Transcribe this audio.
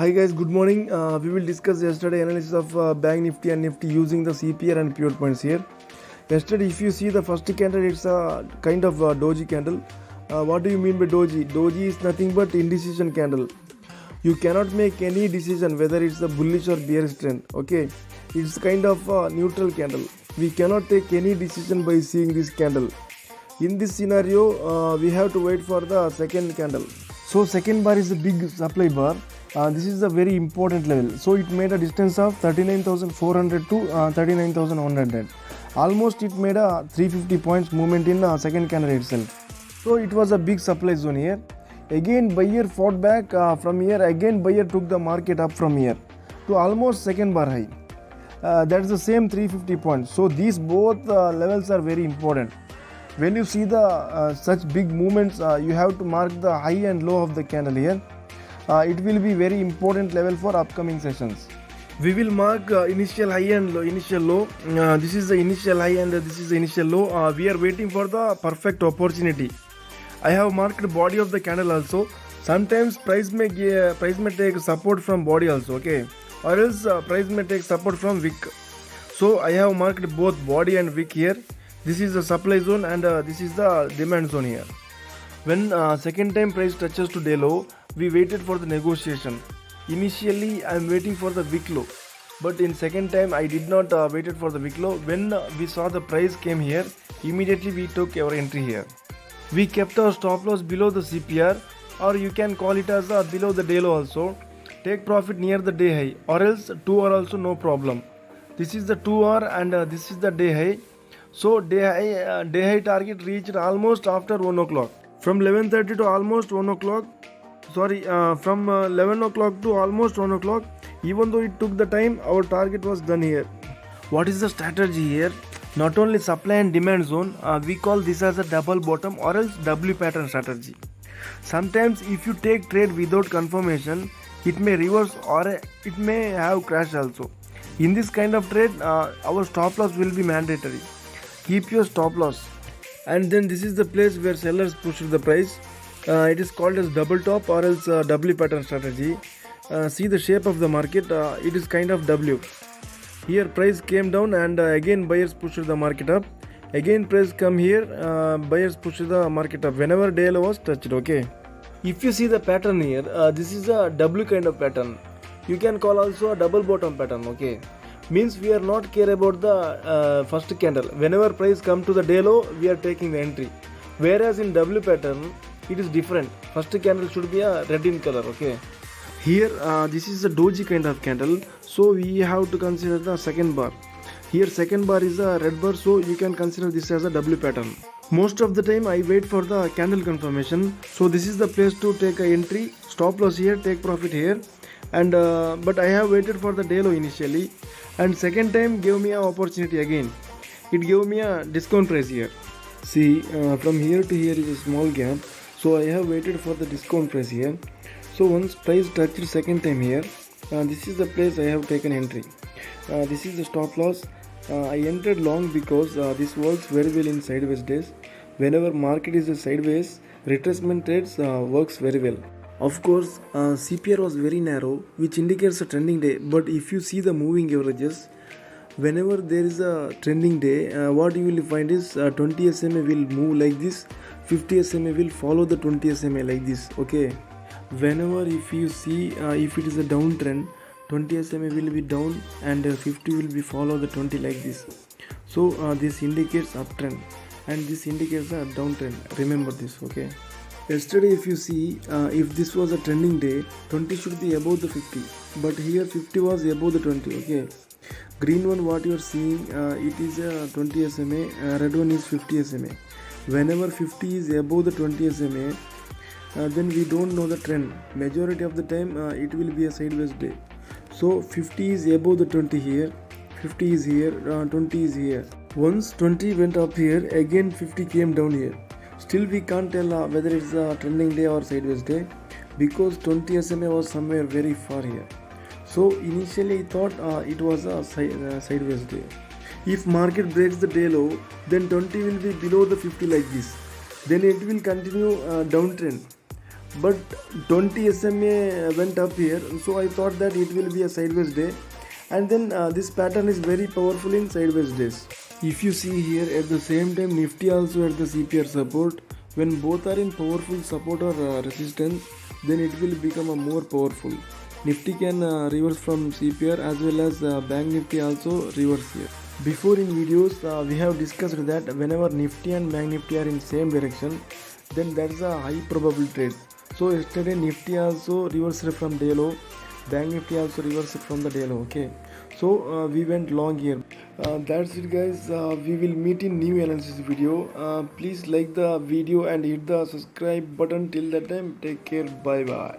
Hi guys, good morning. We will discuss yesterday analysis of Bank Nifty and Nifty using the CPR and pure points here. Yesterday, if you see the first candle, it's a kind of a doji candle. What do you mean by doji? Doji is nothing but indecision candle. You cannot make any decision whether it's a bullish or bearish trend. Okay, it's kind of a neutral candle. We cannot take any decision by seeing this candle. In this scenario, we have to wait for the second candle. So second bar is a big supply bar. This is a very important level. So it made a distance of 39,400 to 39,100. Almost it made a 350 points movement in second candle itself. So it was a big supply zone here. Again buyer fought back from here. Again buyer took the market up from here to almost second bar high. That's the same 350 points. So these both levels are very important. When you see the such big movements, you have to mark the high and low of the candle here. It will be very important level for upcoming sessions. We will mark initial high and low, initial low. This is the initial high and this is the initial low. We are waiting for the perfect opportunity. I have marked body of the candle also. Sometimes price may take support from body also, okay, or else price may take support from wick. So I have marked both body and wick here. This is the supply zone and this is the demand zone here. When second time price touches to day low, we waited for the negotiation. Initially I am waiting for the wick low, but in second time I did not waited for the wick low. When we saw the price came here, immediately we took our entry here. We kept our stop loss below the CPR, or you can call it as below the day low also. Take profit near the day high, or else 2 hour also no problem. This is the 2 hour and this is the day high. So day high target reached almost after 1 o'clock. From 11:30 to almost 1 o'clock. From 11 o'clock to almost 1 o'clock. Even though it took the time, our target was done here. What is the strategy here? Not only supply and demand zone, we call this as a double bottom or else W pattern strategy. Sometimes if you take trade without confirmation, it may reverse or it may have crash also. In this kind of trade, our stop loss will be mandatory. Keep your stop loss. And then this is the place where sellers push the price. It is called as double top or else W pattern strategy. See the shape of the market. It is kind of W. Here price came down and again buyers pushed the market up. Again price come here, buyers push the market up whenever day low was touched. Okay. If you see the pattern here, this is a W kind of pattern. You can call also a double bottom pattern. Okay. Means we are not care about the first candle. Whenever price come to the day low, we are taking the entry. Whereas in W pattern, it is different. First candle should be a red in color. Okay. Here this is a doji kind of candle, so we have to consider the second bar. Here second bar is a red bar, so you can consider this as a W pattern. Most of the time I wait for the candle confirmation. So this is the place to take a entry. Stop loss here, take profit here. And but I have waited for the day low initially, and second time gave me an opportunity again. It gave me a discount price here. See, from here to here is a small gap, so I have waited for the discount price here. So once price touched second time here, this is the place I have taken entry. This is the stop loss. I entered long because this works very well in sideways days. Whenever market is a sideways, retracement trades works very well. Of course, CPR was very narrow, which indicates a trending day. But if you see the moving averages, whenever there is a trending day, what you will find is 20 SMA will move like this, 50 SMA will follow the 20 SMA like this. Okay. Whenever if you see if it is a downtrend, 20 SMA will be down and 50 will be follow the 20 like this. So this indicates uptrend and this indicates a downtrend. Remember this. Okay. Yesterday if you see, if this was a trending day, 20 should be above the 50, but here 50 was above the 20. Okay, green one what you are seeing, it is a 20 SMA, red one is 50 SMA. Whenever 50 is above the 20 SMA, then we don't know the trend. Majority of the time it will be a sideways day. So 50 is above the 20 here, 50 is here, 20 is here. Once 20 went up here, again 50 came down here. Still we can't tell whether it's a trending day or sideways day, because 20 SMA was somewhere very far here. So initially I thought it was a sideways day. If market breaks the day low, then 20 will be below the 50 like this. Then it will continue downtrend. but 20 SMA went up here, so I thought that it will be a sideways day, and then this pattern is very powerful in sideways days. If you see here, at the same time Nifty also at the CPR support. When both are in powerful support or resistance, then it will become a more powerful. Nifty can reverse from CPR as well as Bank Nifty also reverse here. Before in videos we have discussed that whenever Nifty and Bank Nifty are in same direction, then that's a high probable trade. So yesterday Nifty also reversed from day low, Bank Nifty also reversed from the day low. Okay, so we went long here. That's it guys, we will meet in new analysis video. Please like the video and hit the subscribe button. Till that time, take care, bye bye.